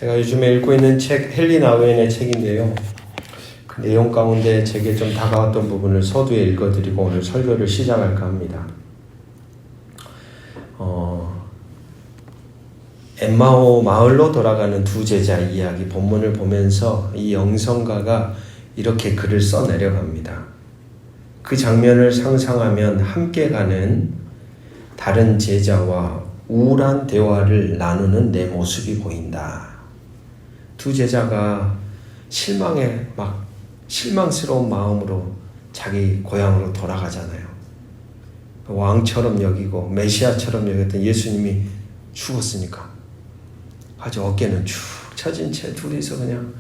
제가 요즘에 읽고 있는 책 헨리 나우엔의 책인데요. 그 내용 가운데 제게 좀 다가왔던 부분을 서두에 읽어드리고 오늘 설교를 시작할까 합니다. 엠마오 마을로 돌아가는 두 제자 이야기 본문을 보면서 이 영성가가 이렇게 글을 써내려갑니다. 그 장면을 상상하면 함께 가는 다른 제자와 우울한 대화를 나누는 내 모습이 보인다. 두 제자가 실망스러운 마음으로 자기 고향으로 돌아가잖아요. 왕처럼 여기고 메시아처럼 여겼던 예수님이 죽었으니까 아주 어깨는 축 처진 채 둘이서 그냥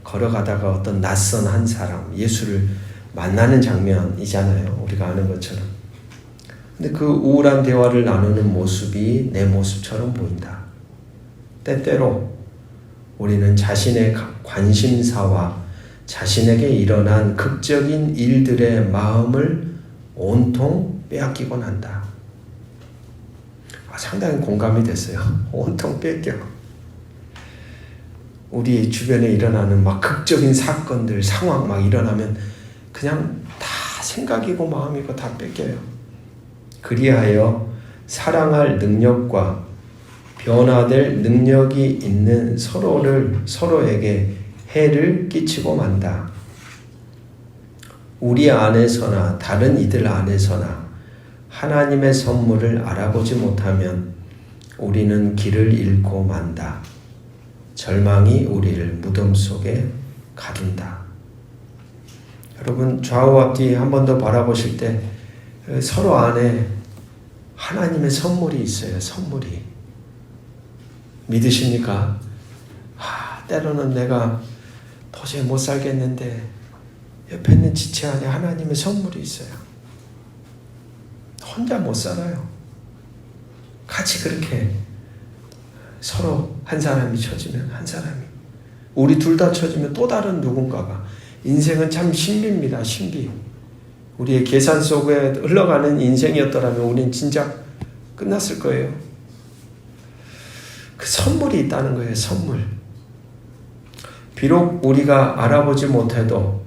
걸어가다가 어떤 낯선 한 사람, 예수를 만나는 장면이잖아요. 우리가 아는 것처럼. 근데 그 우울한 대화를 나누는 모습이 내 모습처럼 보인다. 때때로 우리는 자신의 관심사와 자신에게 일어난 극적인 일들의 마음을 온통 빼앗기곤 한다. 상당히 공감이 됐어요. 온통 뺏겨. 우리 주변에 일어나는 막 극적인 사건들, 상황 막 일어나면 그냥 다 생각이고 마음이고 다 뺏겨요. 그리하여 사랑할 능력과 변화될 능력이 있는 서로에게 해를 끼치고 만다. 우리 안에서나 다른 이들 안에서나 하나님의 선물을 알아보지 못하면 우리는 길을 잃고 만다. 절망이 우리를 무덤 속에 가둔다. 여러분 좌우 앞뒤 한 번 더 바라보실 때 서로 안에 하나님의 선물이 있어요. 선물이. 믿으십니까? 때로는 내가 도저히 못 살겠는데 옆에 있는 지체 안에 하나님의 선물이 있어요. 혼자 못 살아요. 같이 그렇게 서로 한 사람이 처지면 한 사람이, 우리 둘 다 처지면 또 다른 누군가가. 인생은 참 신비입니다. 신비. 우리의 계산 속에 흘러가는 인생이었더라면 우리는 진짜 끝났을 거예요. 그 선물이 있다는 거예요. 선물. 비록 우리가 알아보지 못해도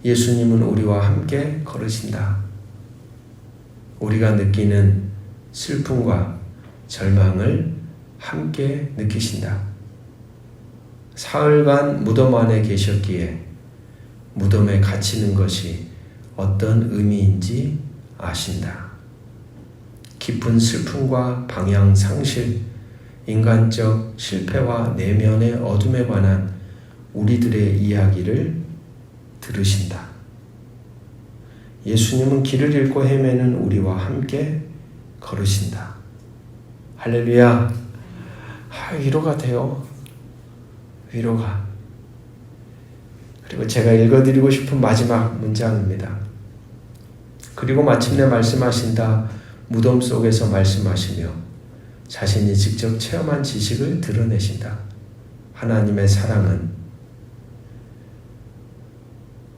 예수님은 우리와 함께 걸으신다. 우리가 느끼는 슬픔과 절망을 함께 느끼신다. 사흘간 무덤 안에 계셨기에 무덤에 갇히는 것이 어떤 의미인지 아신다. 깊은 슬픔과 방향 상실, 인간적 실패와 내면의 어둠에 관한 우리들의 이야기를 들으신다. 예수님은 길을 잃고 헤매는 우리와 함께 걸으신다. 할렐루야. 위로가 돼요. 위로가. 그리고 제가 읽어드리고 싶은 마지막 문장입니다. 그리고 마침내 말씀하신다. 무덤 속에서 말씀하시며 자신이 직접 체험한 지식을 드러내신다. 하나님의 사랑은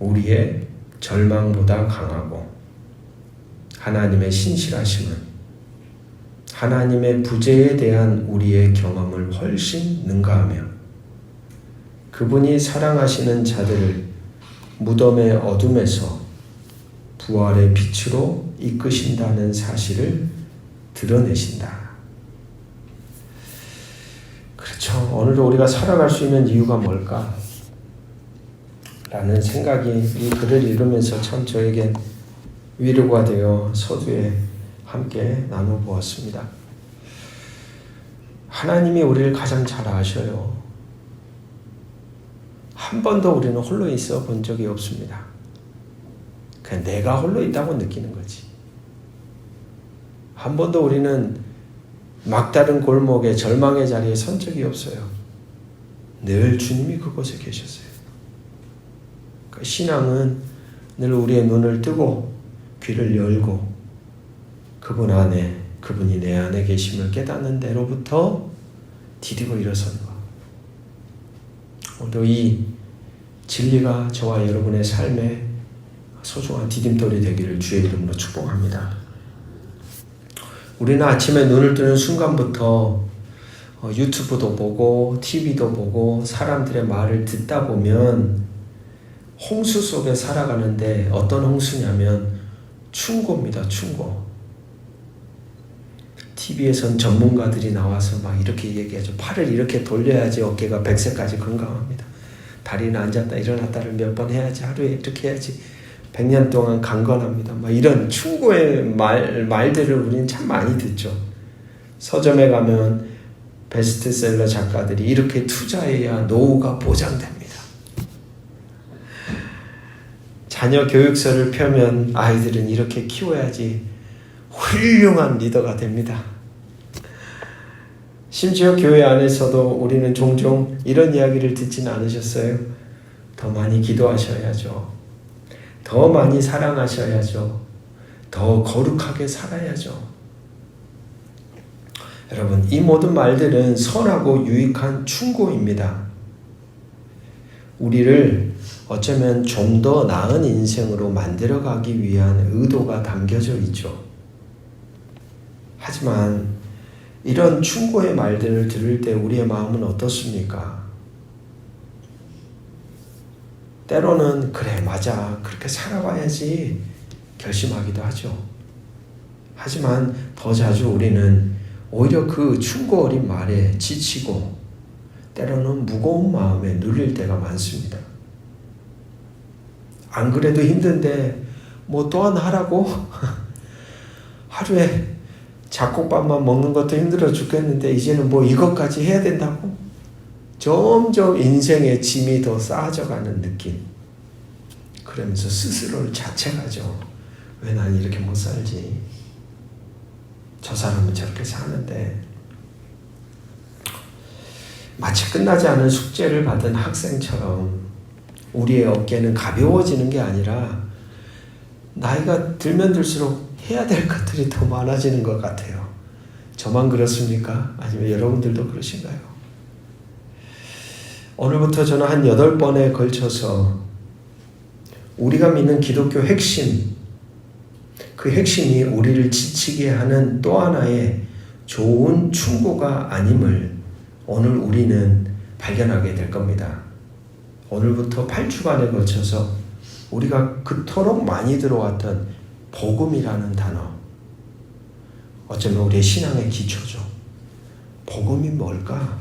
우리의 절망보다 강하고 하나님의 신실하심은 하나님의 부재에 대한 우리의 경험을 훨씬 능가하며 그분이 사랑하시는 자들을 무덤의 어둠에서 부활의 빛으로 이끄신다는 사실을 드러내신다. 그렇죠. 오늘도 우리가 살아갈 수 있는 이유가 뭘까? 라는 생각이 이 글을 읽으면서 참 저에게 위로가 되어 서두에 함께 나눠보았습니다. 하나님이 우리를 가장 잘 아셔요. 한 번도 우리는 홀로 있어 본 적이 없습니다. 그냥 내가 홀로 있다고 느끼는 거지. 한 번도 우리는 막다른 골목에 절망의 자리에 선 적이 없어요. 늘 주님이 그곳에 계셨어요. 그러니까 신앙은 늘 우리의 눈을 뜨고 귀를 열고 그분 안에, 그분이 내 안에 계심을 깨닫는 대로부터 디디고 일어서는 것. 오늘도 이 진리가 저와 여러분의 삶에 소중한 디딤돌이 되기를 주의 이름으로 축복합니다. 우리는 아침에 눈을 뜨는 순간부터 유튜브도 보고 TV도 보고 사람들의 말을 듣다 보면 홍수 속에 살아가는데 어떤 홍수냐면 충고입니다. 충고. TV에선 전문가들이 나와서 막 이렇게 얘기하죠. 팔을 이렇게 돌려야지 어깨가 100세까지 건강합니다. 다리는 앉았다 일어났다를 몇 번 해야지, 하루에 이렇게 해야지 100년 동안 강건합니다. 막 이런 충고의 말들을 우리는 참 많이 듣죠. 서점에 가면 베스트셀러 작가들이 이렇게 투자해야 노후가 보장됩니다. 자녀 교육서를 펴면 아이들은 이렇게 키워야지 훌륭한 리더가 됩니다. 심지어 교회 안에서도 우리는 종종 이런 이야기를 듣지는 않으셨어요? 더 많이 기도하셔야죠. 더 많이 사랑하셔야죠. 더 거룩하게 살아야죠. 여러분, 이 모든 말들은 선하고 유익한 충고입니다. 우리를 어쩌면 좀 더 나은 인생으로 만들어가기 위한 의도가 담겨져 있죠. 하지만 이런 충고의 말들을 들을 때 우리의 마음은 어떻습니까? 때로는 그래 맞아 그렇게 살아봐야지 결심하기도 하죠. 하지만 더 자주 우리는 오히려 그 충고 어린 말에 지치고 때로는 무거운 마음에 눌릴 때가 많습니다. 안 그래도 힘든데 뭐 또 하나 하라고? 하루에 잡곡밥만 먹는 것도 힘들어 죽겠는데 이제는 뭐 이것까지 해야 된다고? 점점 인생의 짐이 더 쌓아져가는 느낌. 그러면서 스스로를 자책하죠. 왜 난 이렇게 못 살지? 저 사람은 저렇게 사는데. 마치 끝나지 않은 숙제를 받은 학생처럼 우리의 어깨는 가벼워지는 게 아니라 나이가 들면 들수록 해야 될 것들이 더 많아지는 것 같아요. 저만 그렇습니까? 아니면 여러분들도 그러신가요? 오늘부터 저는 한 8번에 걸쳐서 우리가 믿는 기독교 핵심, 그 핵심이 우리를 지치게 하는 또 하나의 좋은 충고가 아님을 오늘 우리는 발견하게 될 겁니다. 오늘부터 8주간에 걸쳐서 우리가 그토록 많이 들어왔던 복음이라는 단어, 어쩌면 우리의 신앙의 기초죠. 복음이 뭘까?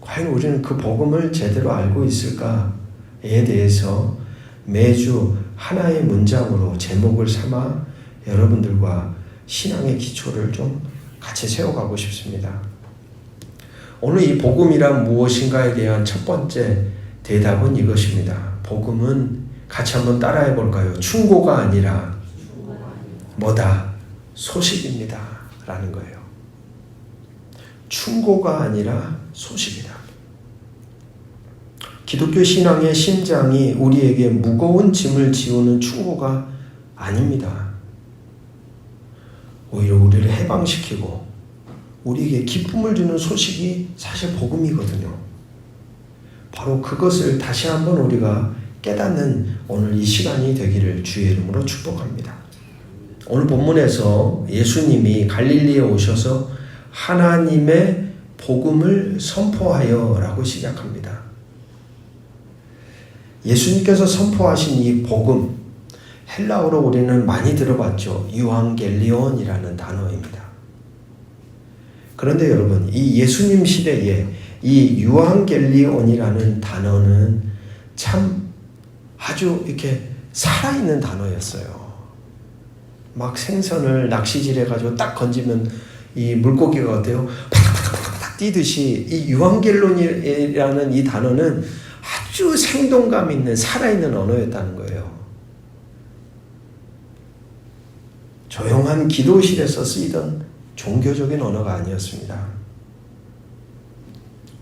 과연 우리는 그 복음을 제대로 알고 있을까에 대해서 매주 하나의 문장으로 제목을 삼아 여러분들과 신앙의 기초를 좀 같이 세워가고 싶습니다. 오늘 이 복음이란 무엇인가에 대한 첫 번째 대답은 이것입니다. 복음은 같이 한번 따라해 볼까요? 충고가 아니라 뭐다? 소식입니다. 라는 거예요. 충고가 아니라 소식이다. 기독교 신앙의 심장이 우리에게 무거운 짐을 지우는 충고가 아닙니다. 오히려 우리를 해방시키고 우리에게 기쁨을 주는 소식이 사실 복음이거든요. 바로 그것을 다시 한번 우리가 깨닫는 오늘 이 시간이 되기를 주의 이름으로 축복합니다. 오늘 본문에서 예수님이 갈릴리에 오셔서 하나님의 복음을 선포하여 라고 시작합니다. 예수님께서 선포하신 이 복음, 헬라어로 우리는 많이 들어봤죠. 유앙겔리온이라는 단어입니다. 그런데 여러분, 이 예수님 시대에 이 유앙겔리온이라는 단어는 참 아주 이렇게 살아있는 단어였어요. 막 생선을 낚시질해가지고 딱 건지면 이 물고기가 어때요? 파닥파닥파닥 뛰듯이 이 유앙겔리온이라는 이 단어는 아주 생동감 있는 살아있는 언어였다는 거예요. 조용한 기도실에서 쓰이던 종교적인 언어가 아니었습니다.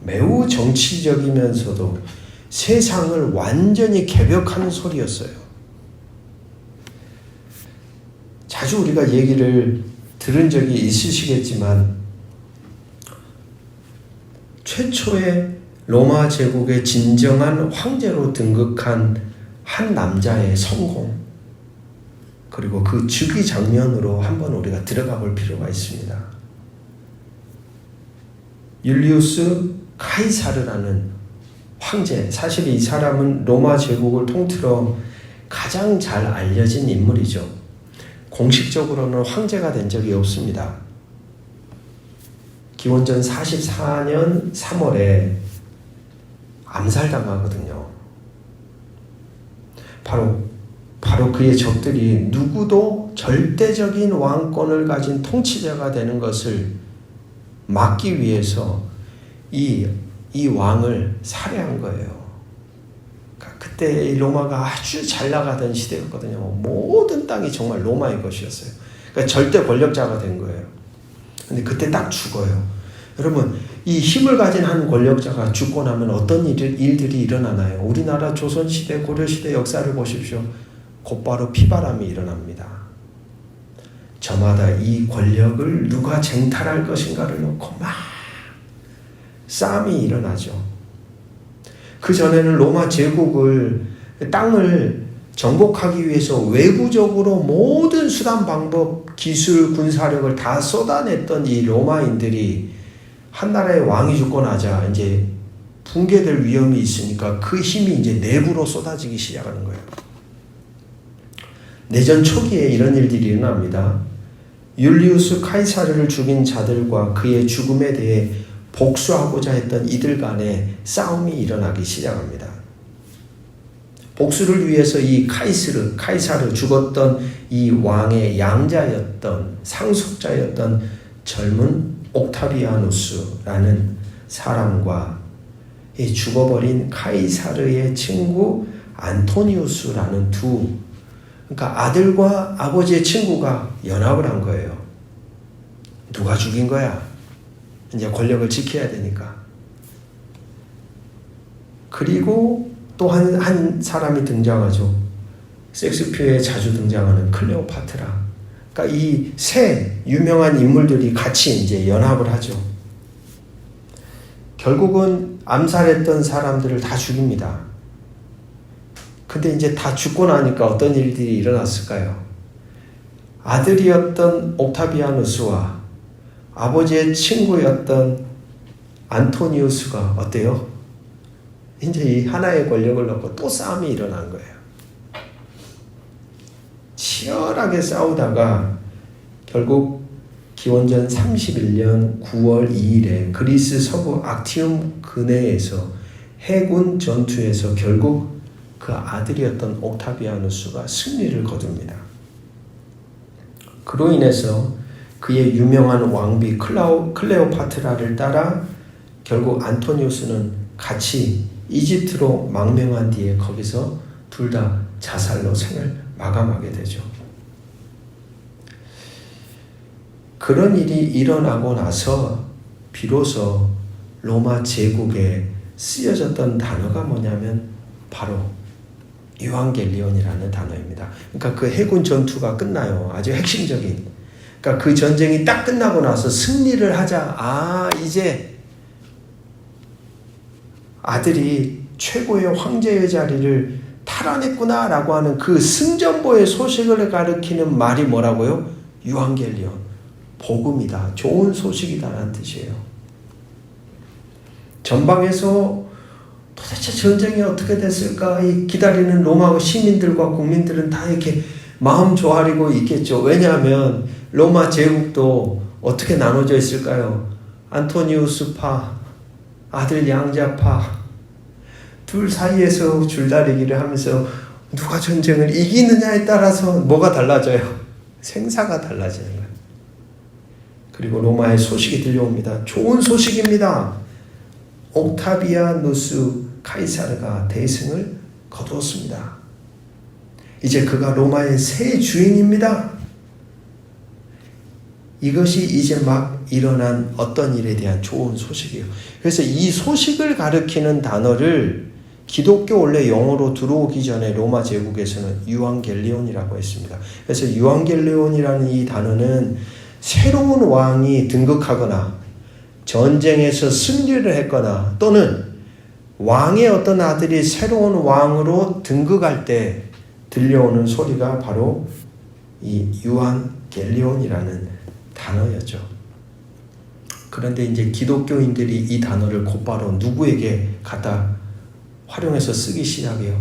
매우 정치적이면서도 세상을 완전히 개벽하는 소리였어요. 자주 우리가 얘기를 들은 적이 있으시겠지만 최초의 로마 제국의 진정한 황제로 등극한 한 남자의 성공, 그리고 그 즉위 장면으로 한번 우리가 들어가 볼 필요가 있습니다. 율리우스 카이사르라는 황제, 사실 이 사람은 로마 제국을 통틀어 가장 잘 알려진 인물이죠. 공식적으로는 황제가 된 적이 없습니다. 기원전 44년 3월에 암살당하거든요. 바로 그의 적들이 누구도 절대적인 왕권을 가진 통치자가 되는 것을 막기 위해서 이 왕을 살해한 거예요. 그때 로마가 아주 잘 나가던 시대였거든요. 모든 땅이 정말 로마의 것이었어요. 그러니까 절대 권력자가 된 거예요. 근데 그때 딱 죽어요. 여러분, 이 힘을 가진 한 권력자가 죽고 나면 어떤 일들이 일어나나요? 우리나라 조선시대, 고려시대 역사를 보십시오. 곧바로 피바람이 일어납니다. 저마다 이 권력을 누가 쟁탈할 것인가를 놓고 막 싸움이 일어나죠. 그 전에는 로마 제국을 땅을 정복하기 위해서 외부적으로 모든 수단, 방법, 기술, 군사력을 다 쏟아냈던 이 로마인들이 한 나라의 왕이 죽고 나자 이제 붕괴될 위험이 있으니까 그 힘이 이제 내부로 쏟아지기 시작하는 거예요. 내전 초기에 이런 일들이 일어납니다. 율리우스 카이사르를 죽인 자들과 그의 죽음에 대해 복수하고자 했던 이들 간에 싸움이 일어나기 시작합니다. 복수를 위해서 이 카이사르 죽었던 이 왕의 양자였던 상속자였던 젊은 옥타비아누스라는 사람과 이 죽어버린 카이사르의 친구 안토니우스라는 그러니까 아들과 아버지의 친구가 연합을 한 거예요. 누가 죽인 거야? 이제 권력을 지켜야 되니까. 그리고 또 한 사람이 등장하죠. 섹스피어에 자주 등장하는 클레오파트라. 그러니까 이 세 유명한 인물들이 같이 이제 연합을 하죠. 결국은 암살했던 사람들을 다 죽입니다. 근데 이제 다 죽고 나니까 어떤 일들이 일어났을까요? 아들이었던 옥타비아누스와 아버지의 친구였던 안토니우스가 어때요? 이제 이 하나의 권력을 놓고 또 싸움이 일어난 거예요. 치열하게 싸우다가 결국 기원전 31년 9월 2일에 그리스 서부 악티움 근해에서 해군 전투에서 결국 그 아들이었던 옥타비아누스가 승리를 거둡니다. 그로 인해서 그의 유명한 왕비 클레오파트라를 따라 결국 안토니우스는 같이 이집트로 망명한 뒤에 거기서 둘 다 자살로 생을 마감하게 되죠. 그런 일이 일어나고 나서 비로소 로마 제국에 쓰여졌던 단어가 뭐냐면 바로 유앙겔리온이라는 단어입니다. 그러니까 그 해군 전투가 끝나요. 아주 핵심적인. 그러니까 그 전쟁이 딱 끝나고 나서 승리를 하자. 이제 아들이 최고의 황제의 자리를 탈환했구나라고 하는 그 승전보의 소식을 가리키는 말이 뭐라고요? 유앙겔리온. 복음이다. 좋은 소식이다라는 뜻이에요. 전방에서 도대체 전쟁이 어떻게 됐을까? 이 기다리는 로마 시민들과 국민들은 다 이렇게 마음 조아리고 있겠죠. 왜냐하면 로마 제국도 어떻게 나눠져 있을까요? 안토니우스파, 아들 양자파, 둘 사이에서 줄다리기를 하면서 누가 전쟁을 이기느냐에 따라서 뭐가 달라져요? 생사가 달라지는 거예요. 그리고 로마의 소식이 들려옵니다. 좋은 소식입니다. 옥타비아누스 카이사르가 대승을 거두었습니다. 이제 그가 로마의 새 주인입니다. 이것이 이제 막 일어난 어떤 일에 대한 좋은 소식이에요. 그래서 이 소식을 가리키는 단어를 기독교 원래 영어로 들어오기 전에 로마 제국에서는 유앙겔리온이라고 했습니다. 그래서 유앙겔리온이라는 이 단어는 새로운 왕이 등극하거나 전쟁에서 승리를 했거나 또는 왕의 어떤 아들이 새로운 왕으로 등극할 때 들려오는 소리가 바로 이 유앙겔리온이라는 단어였죠. 그런데 이제 기독교인들이 이 단어를 곧바로 누구에게 갖다 활용해서 쓰기 시작해요.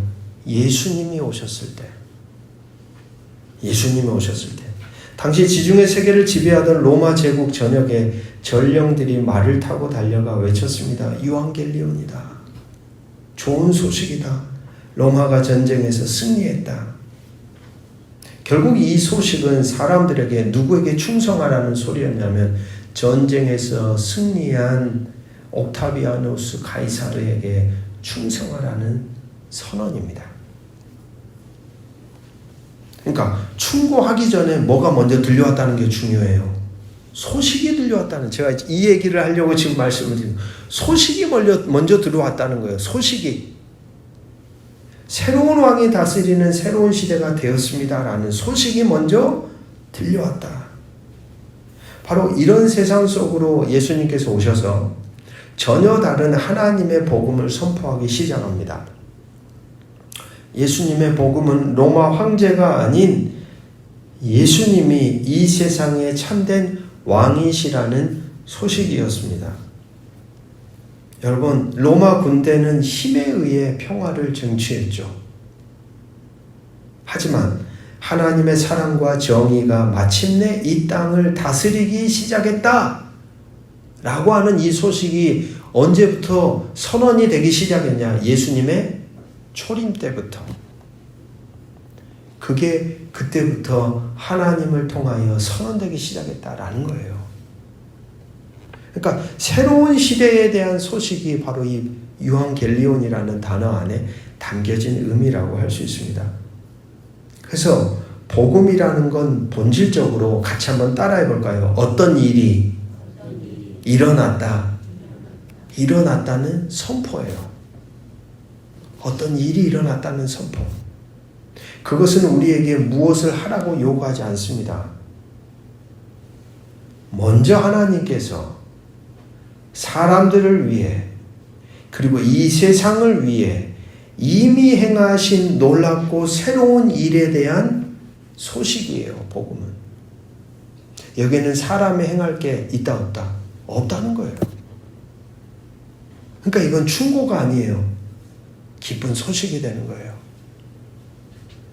예수님이 오셨을 때. 예수님이 오셨을 때. 당시 지중해 세계를 지배하던 로마 제국 전역에 전령들이 말을 타고 달려가 외쳤습니다. 유앙겔리온이다. 좋은 소식이다. 로마가 전쟁에서 승리했다. 결국 이 소식은 사람들에게 누구에게 충성하라는 소리였냐면 전쟁에서 승리한 옥타비아누스 가이사르에게 충성하라는 선언입니다. 그러니까 충고하기 전에 뭐가 먼저 들려왔다는 게 중요해요. 소식이 들려왔다는, 제가 이 얘기를 하려고 지금 말씀을 드리는, 소식이 먼저 들어왔다는 거예요. 소식이. 새로운 왕이 다스리는 새로운 시대가 되었습니다라는 소식이 먼저 들려왔다. 바로 이런 세상 속으로 예수님께서 오셔서 전혀 다른 하나님의 복음을 선포하기 시작합니다. 예수님의 복음은 로마 황제가 아닌 예수님이 이 세상에 참된 왕이시라는 소식이었습니다. 여러분, 로마 군대는 힘에 의해 평화를 쟁취했죠. 하지만 하나님의 사랑과 정의가 마침내 이 땅을 다스리기 시작했다 라고 하는 이 소식이 언제부터 선언이 되기 시작했냐? 예수님의 초림 때부터. 그게 그때부터 하나님을 통하여 선언되기 시작했다라는 거예요. 그러니까 새로운 시대에 대한 소식이 바로 이 유앙겔리온이라는 단어 안에 담겨진 의미라고 할 수 있습니다. 그래서 복음이라는 건 본질적으로 같이 한번 따라해 볼까요? 어떤 일이 일어났다. 일어났다는 선포예요. 어떤 일이 일어났다는 선포. 그것은 우리에게 무엇을 하라고 요구하지 않습니다. 먼저 하나님께서 사람들을 위해 그리고 이 세상을 위해 이미 행하신 놀랍고 새로운 일에 대한 소식이에요. 복음은. 여기에는 사람이 행할 게 있다 없다? 없다는 거예요. 그러니까 이건 충고가 아니에요. 기쁜 소식이 되는 거예요.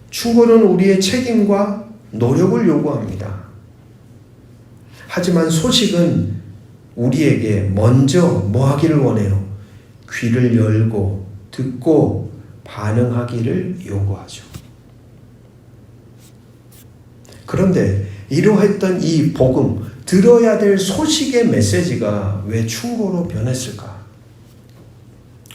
충고는 우리의 책임과 노력을 요구합니다. 하지만 소식은 우리에게 먼저 뭐 하기를 원해요? 귀를 열고 듣고 반응하기를 요구하죠. 그런데 이러했던 이 복음, 들어야 될 소식의 메시지가 왜 충고로 변했을까?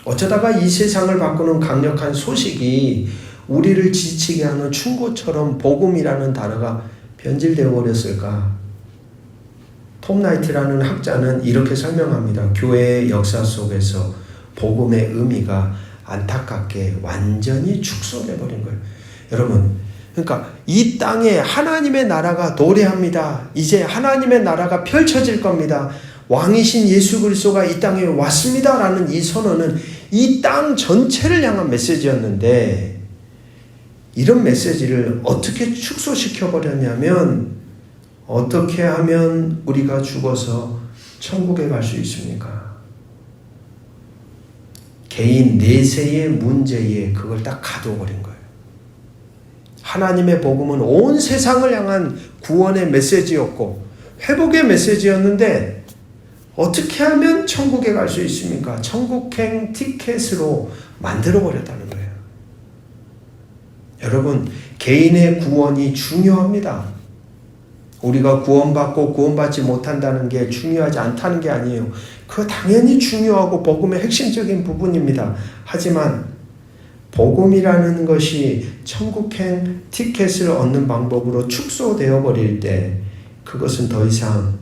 어쩌다가 이 세상을 바꾸는 강력한 소식이 우리를 지치게 하는 충고처럼 복음이라는 단어가 변질되어 버렸을까? 톰 나이트라는 학자는 이렇게 설명합니다. 교회의 역사 속에서 복음의 의미가 안타깝게 완전히 축소돼 버린 거예요. 여러분, 그러니까 이 땅에 하나님의 나라가 도래합니다. 이제 하나님의 나라가 펼쳐질 겁니다. 왕이신 예수 그리스도가 이 땅에 왔습니다라는 이 선언은 이 땅 전체를 향한 메시지였는데, 이런 메시지를 어떻게 축소시켜 버렸냐면, 어떻게 하면 우리가 죽어서 천국에 갈 수 있습니까? 개인 내세의 문제에 그걸 딱 가둬버린 거예요. 하나님의 복음은 온 세상을 향한 구원의 메시지였고 회복의 메시지였는데, 어떻게 하면 천국에 갈 수 있습니까? 천국행 티켓으로 만들어버렸다는 거예요. 여러분, 개인의 구원이 중요합니다. 우리가 구원받고 구원받지 못한다는 게 중요하지 않다는 게 아니에요. 그거 당연히 중요하고 복음의 핵심적인 부분입니다. 하지만 복음이라는 것이 천국행 티켓을 얻는 방법으로 축소되어 버릴 때, 그것은 더 이상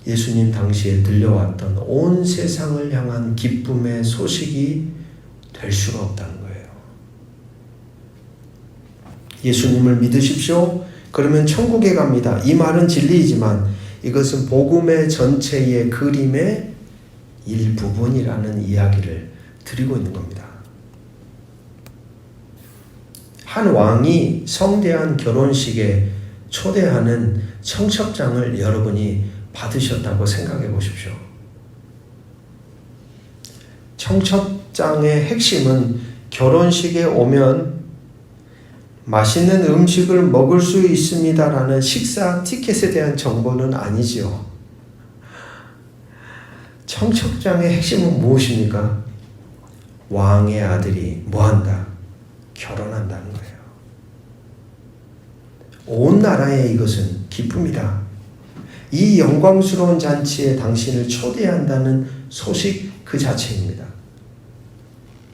예수님 당시에 들려왔던 온 세상을 향한 기쁨의 소식이 될 수가 없다는 거예요. 예수님을 믿으십시오. 그러면 천국에 갑니다. 이 말은 진리이지만 이것은 복음의 전체의 그림의 일부분이라는 이야기를 드리고 있는 겁니다. 한 왕이 성대한 결혼식에 초대하는 청첩장을 여러분이 받으셨다고 생각해 보십시오. 청첩장의 핵심은 결혼식에 오면 맛있는 음식을 먹을 수 있습니다라는 식사 티켓에 대한 정보는 아니지요. 청첩장의 핵심은 무엇입니까? 왕의 아들이 뭐한다? 결혼한다는 거예요. 온 나라에 이것은 기쁨이다. 이 영광스러운 잔치에 당신을 초대한다는 소식 그 자체입니다.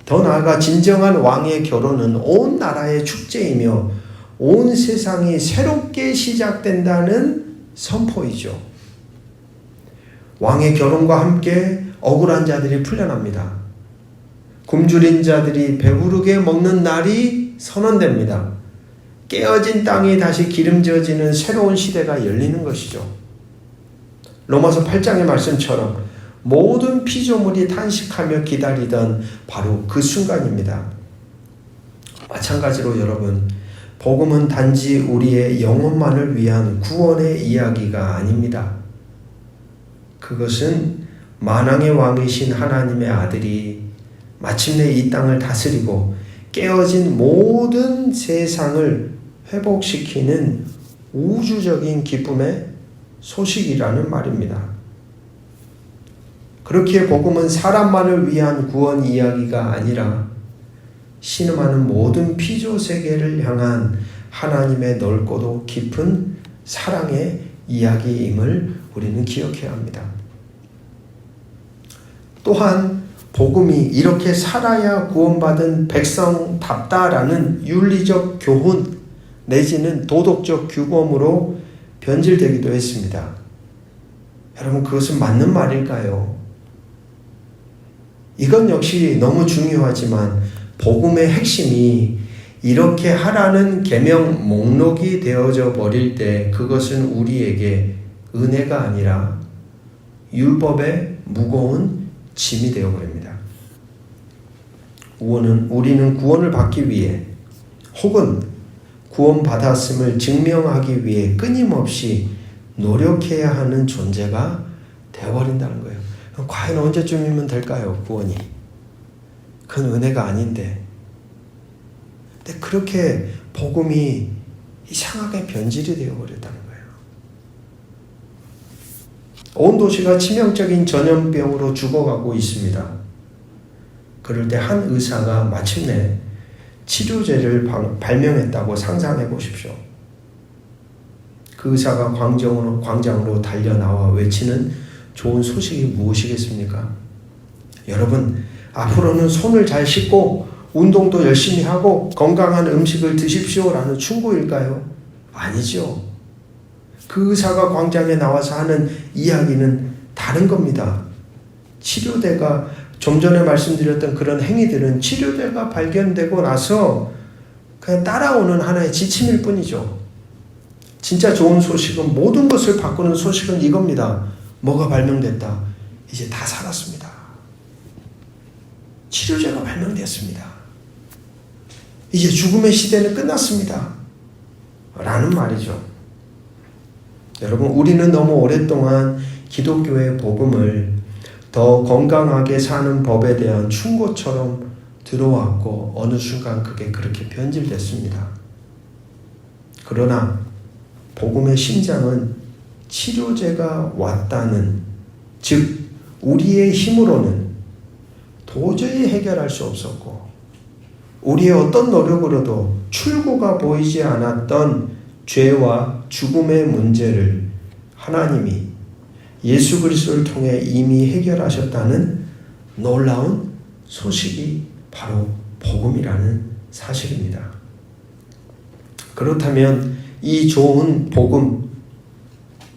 더 나아가 진정한 왕의 결혼은 온 나라의 축제이며 온 세상이 새롭게 시작된다는 선포이죠. 왕의 결혼과 함께 억울한 자들이 풀려납니다. 굶주린 자들이 배부르게 먹는 날이 선언됩니다. 깨어진 땅이 다시 기름져지는 새로운 시대가 열리는 것이죠. 로마서 8장의 말씀처럼 모든 피조물이 탄식하며 기다리던 바로 그 순간입니다. 마찬가지로 여러분, 복음은 단지 우리의 영혼만을 위한 구원의 이야기가 아닙니다. 그것은 만왕의 왕이신 하나님의 아들이 마침내 이 땅을 다스리고 깨어진 모든 세상을 회복시키는 우주적인 기쁨의 소식이라는 말입니다. 그렇기에 복음은 사람만을 위한 구원 이야기가 아니라 신음하는 모든 피조 세계를 향한 하나님의 넓고도 깊은 사랑의 이야기임을 우리는 기억해야 합니다. 또한 복음이 이렇게 살아야 구원받은 백성답다라는 윤리적 교훈 내지는 도덕적 규범으로 변질되기도 했습니다. 여러분, 그것은 맞는 말일까요? 이건 역시 너무 중요하지만 복음의 핵심이 이렇게 하라는 계명 목록이 되어져 버릴 때 그것은 우리에게 은혜가 아니라 율법의 무거운 짐이 되어버립니다. 우리는 구원을 받기 위해 혹은 구원받았음을 증명하기 위해 끊임없이 노력해야 하는 존재가 되어버린다는 거예요. 과연 언제쯤이면 될까요? 구원이. 그건 은혜가 아닌데. 근데 그렇게 복음이 이상하게 변질이 되어버렸다는 거예요. 온 도시가 치명적인 전염병으로 죽어가고 있습니다. 그럴 때 한 의사가 마침내 치료제를 발명했다고 상상해 보십시오. 그 의사가 광장으로 달려나와 외치는 좋은 소식이 무엇이겠습니까? 여러분, 앞으로는 손을 잘 씻고 운동도 열심히 하고 건강한 음식을 드십시오라는 충고일까요? 아니죠. 그 의사가 광장에 나와서 하는 이야기는 다른 겁니다. 치료제가 좀 전에 말씀드렸던 그런 행위들은 치료제가 발견되고 나서 그냥 따라오는 하나의 지침일 뿐이죠. 진짜 좋은 소식은, 모든 것을 바꾸는 소식은 이겁니다. 뭐가 발명됐다. 이제 다 살았습니다. 치료제가 발명되었습니다. 이제 죽음의 시대는 끝났습니다. 라는 말이죠. 여러분, 우리는 너무 오랫동안 기독교의 복음을 더 건강하게 사는 법에 대한 충고처럼 들어왔고 어느 순간 그게 그렇게 변질됐습니다. 그러나 복음의 심장은 치료제가 왔다는, 즉 우리의 힘으로는 도저히 해결할 수 없었고 우리의 어떤 노력으로도 출구가 보이지 않았던 죄와 죽음의 문제를 하나님이 예수 그리스도를 통해 이미 해결하셨다는 놀라운 소식이 바로 복음이라는 사실입니다. 그렇다면 이 좋은 복음,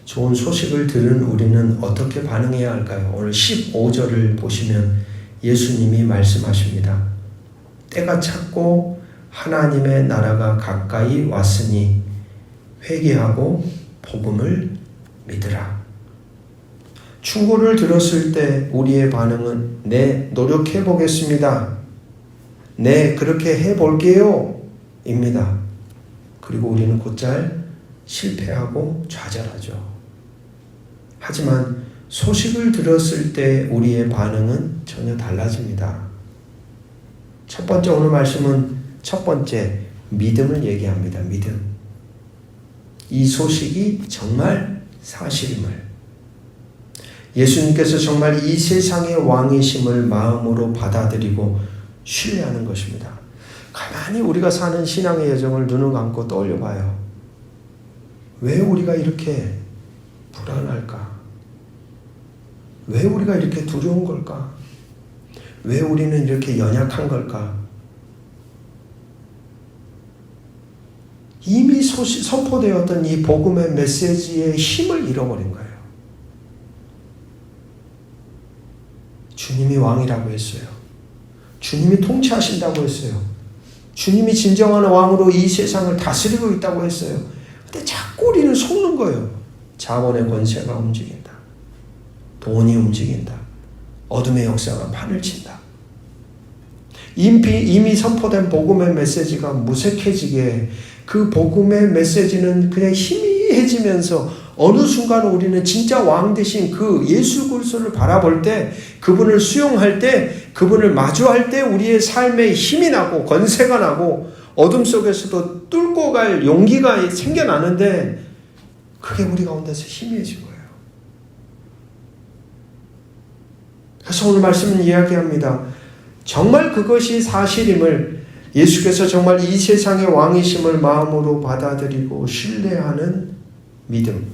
좋은 소식을 들은 우리는 어떻게 반응해야 할까요? 오늘 15절을 보시면 예수님이 말씀하십니다. 때가 찼고 하나님의 나라가 가까이 왔으니 회개하고 복음을 믿으라. 충고를 들었을 때 우리의 반응은 네, 노력해 보겠습니다. 네, 그렇게 해볼게요. 입니다. 그리고 우리는 곧잘 실패하고 좌절하죠. 하지만 소식을 들었을 때 우리의 반응은 전혀 달라집니다. 첫 번째 오늘 말씀은 첫 번째 믿음을 얘기합니다. 믿음. 이 소식이 정말 사실임을, 예수님께서 정말 이 세상의 왕이심을 마음으로 받아들이고 신뢰하는 것입니다. 가만히 우리가 사는 신앙의 여정을 눈을 감고 떠올려 봐요. 왜 우리가 이렇게 불안할까? 왜 우리가 이렇게 두려운 걸까? 왜 우리는 이렇게 연약한 걸까? 이미 선포되었던 이 복음의 메시지의 힘을 잃어버린 거예요. 주님이 왕이라고 했어요. 주님이 통치하신다고 했어요. 주님이 진정한 왕으로 이 세상을 다스리고 있다고 했어요. 근데 자꾸 우리는 속는 거예요. 자본의 권세가 움직인다. 돈이 움직인다. 어둠의 역사가 판을 친다. 이미 선포된 복음의 메시지가 무색해지게, 그 복음의 메시지는 그냥 희미해지면서 어느 순간 우리는 진짜 왕 되신 그 예수 그리스도를 바라볼 때, 그분을 수용할 때, 그분을 마주할 때 우리의 삶에 힘이 나고 권세가 나고 어둠 속에서도 뚫고 갈 용기가 생겨나는데, 그게 우리 가운데서 희미해진 거예요. 그래서 오늘 말씀은 이야기합니다. 정말 그것이 사실임을, 예수께서 정말 이 세상의 왕이심을 마음으로 받아들이고 신뢰하는 믿음.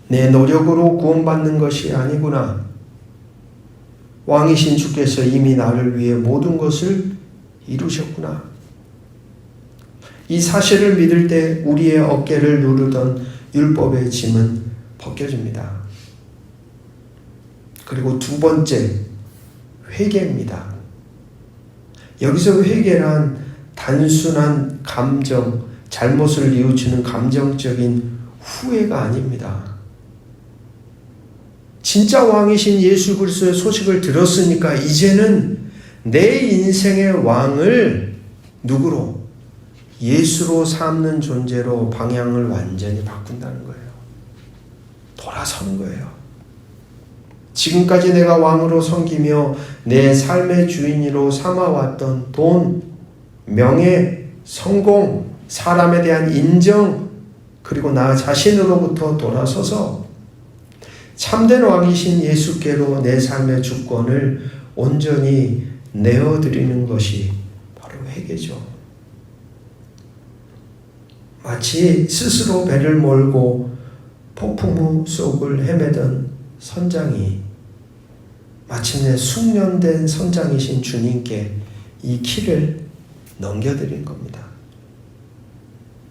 내 노력으로 구원받는 것이 아니구나. 왕이신 주께서 이미 나를 위해 모든 것을 이루셨구나. 이 사실을 믿을 때 우리의 어깨를 누르던 율법의 짐은 벗겨집니다. 그리고 두 번째, 회개입니다. 여기서 회개란 단순한 감정, 잘못을 뉘우치는 감정적인 후회가 아닙니다. 진짜 왕이신 예수 그리스도의 소식을 들었으니까 이제는 내 인생의 왕을 누구로? 예수로 삼는 존재로 방향을 완전히 바꾼다는 거예요. 돌아서는 거예요. 지금까지 내가 왕으로 섬기며 내 삶의 주인으로 삼아왔던 돈, 명예, 성공, 사람에 대한 인정, 그리고 나 자신으로부터 돌아서서 참된 왕이신 예수께로 내 삶의 주권을 온전히 내어드리는 것이 바로 회개죠. 마치 스스로 배를 몰고 폭풍우 속을 헤매던 선장이 마침내 숙련된 선장이신 주님께 이 키를 넘겨드린 겁니다.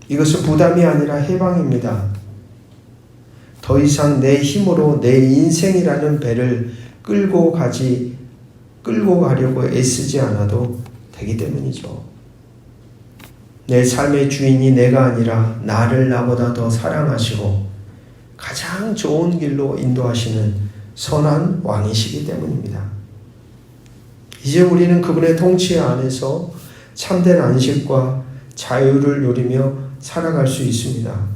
이것은 부담이 아니라 해방입니다. 더 이상 내 힘으로 내 인생이라는 배를 끌고 가려고 애쓰지 않아도 되기 때문이죠. 내 삶의 주인이 내가 아니라 나를 나보다 더 사랑하시고 가장 좋은 길로 인도하시는 선한 왕이시기 때문입니다. 이제 우리는 그분의 통치 안에서 참된 안식과 자유를 누리며 살아갈 수 있습니다.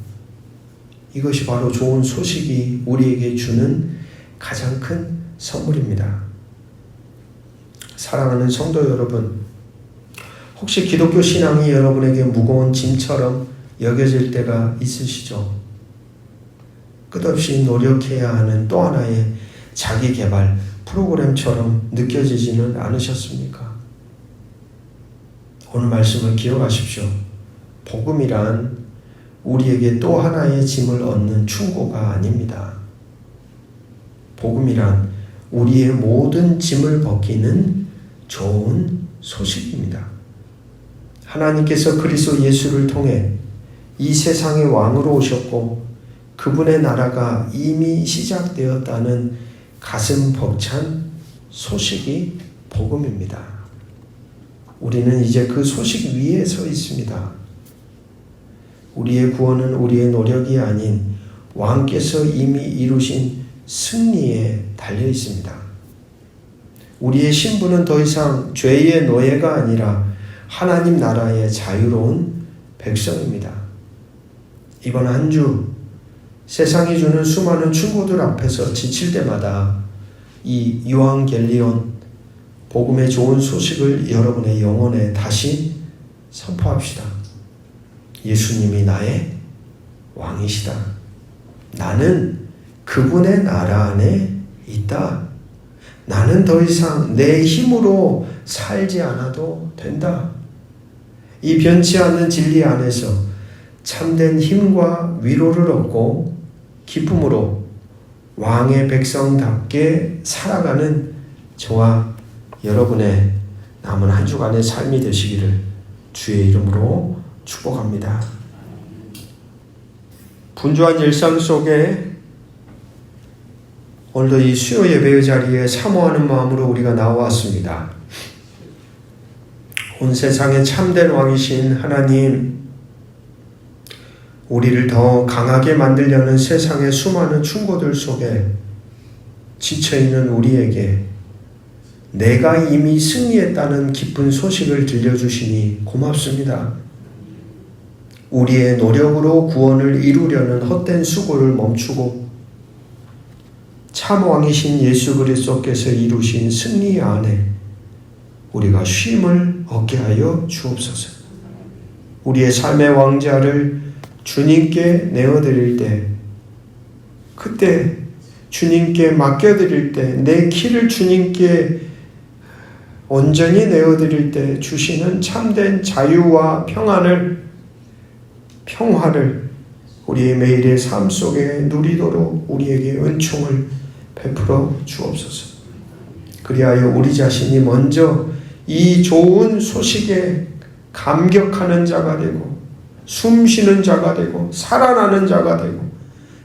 이것이 바로 좋은 소식이 우리에게 주는 가장 큰 선물입니다. 사랑하는 성도 여러분, 혹시 기독교 신앙이 여러분에게 무거운 짐처럼 여겨질 때가 있으시죠? 끝없이 노력해야 하는 또 하나의 자기 개발 프로그램처럼 느껴지지는 않으셨습니까? 오늘 말씀을 기억하십시오. 복음이란 우리에게 또 하나의 짐을 얻는 충고가 아닙니다. 복음이란 우리의 모든 짐을 벗기는 좋은 소식입니다. 하나님께서 그리스도 예수를 통해 이 세상의 왕으로 오셨고 그분의 나라가 이미 시작되었다는 가슴 벅찬 소식이 복음입니다. 우리는 이제 그 소식 위에 서 있습니다. 우리의 구원은 우리의 노력이 아닌 왕께서 이미 이루신 승리에 달려 있습니다. 우리의 신분은 더 이상 죄의 노예가 아니라 하나님 나라의 자유로운 백성입니다. 이번 한 주 세상이 주는 수많은 충고들 앞에서 지칠 때마다 이 유앙겔리온 복음의 좋은 소식을 여러분의 영혼에 다시 선포합시다. 예수님이 나의 왕이시다. 나는 그분의 나라 안에 있다. 나는 더 이상 내 힘으로 살지 않아도 된다. 이 변치 않는 진리 안에서 참된 힘과 위로를 얻고 기쁨으로 왕의 백성답게 살아가는 저와 여러분의 남은 한 주간의 삶이 되시기를 주의 이름으로 축복합니다. 분주한 일상 속에 오늘도 이 수요 예배의 자리에 사모하는 마음으로 우리가 나왔습니다. 온 세상의 참된 왕이신 하나님, 우리를 더 강하게 만들려는 세상의 수많은 충고들 속에 지쳐있는 우리에게 내가 이미 승리했다는 기쁜 소식을 들려주시니 고맙습니다. 우리의 노력으로 구원을 이루려는 헛된 수고를 멈추고 참 왕이신 예수 그리스도께서 이루신 승리 안에 우리가 쉼을 얻게 하여 주옵소서. 우리의 삶의 왕자를 주님께 내어드릴 때, 그때 주님께 맡겨드릴 때, 내 길을 주님께 온전히 내어드릴 때 주시는 참된 자유와 평화를 우리의 매일의 삶 속에 누리도록 우리에게 은총을 베풀어 주옵소서. 그리하여 우리 자신이 먼저 이 좋은 소식에 감격하는 자가 되고 숨쉬는 자가 되고 살아나는 자가 되고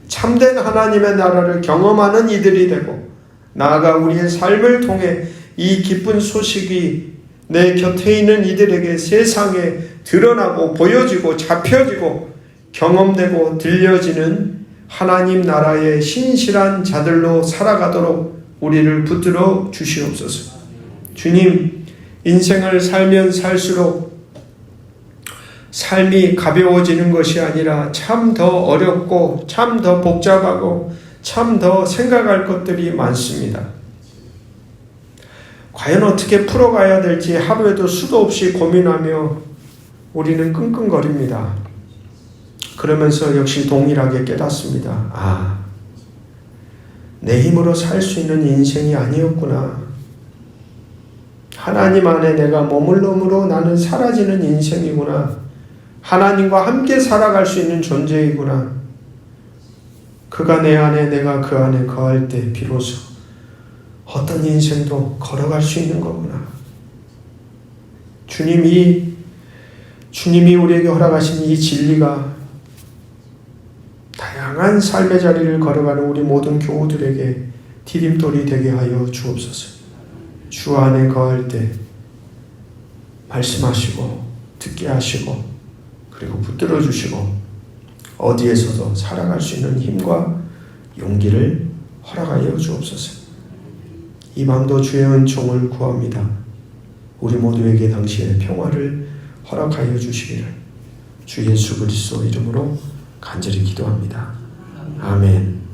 참된 하나님의 나라를 경험하는 이들이 되고, 나아가 우리의 삶을 통해 이 기쁜 소식이 내 곁에 있는 이들에게 세상에 드러나고 보여지고 잡혀지고 경험되고 들려지는 하나님 나라의 신실한 자들로 살아가도록 우리를 붙들어 주시옵소서. 주님, 인생을 살면 살수록 삶이 가벼워지는 것이 아니라 참 더 어렵고 참 더 복잡하고 참 더 생각할 것들이 많습니다. 과연 어떻게 풀어가야 될지 하루에도 수도 없이 고민하며 우리는 끙끙거립니다. 그러면서 역시 동일하게 깨닫습니다. 내 힘으로 살 수 있는 인생이 아니었구나. 하나님 안에 내가 머물러므로 나는 사라지는 인생이구나. 하나님과 함께 살아갈 수 있는 존재이구나. 그가 내 안에 내가 그 안에 거할 때 비로소 어떤 인생도 걸어갈 수 있는 거구나. 주님이 우리에게 허락하신 이 진리가 다양한 삶의 자리를 걸어가는 우리 모든 교우들에게 디딤돌이 되게 하여 주옵소서. 주 안에 거할 때 말씀하시고 듣게 하시고 그리고 붙들어 주시고 어디에서도 살아갈 수 있는 힘과 용기를 허락하여 주옵소서. 이 밤도 주의 은총을 구합니다. 우리 모두에게 당신의 평화를 허락하여 주시기를 주 예수 그리스도 이름으로 간절히 기도합니다. 아멘.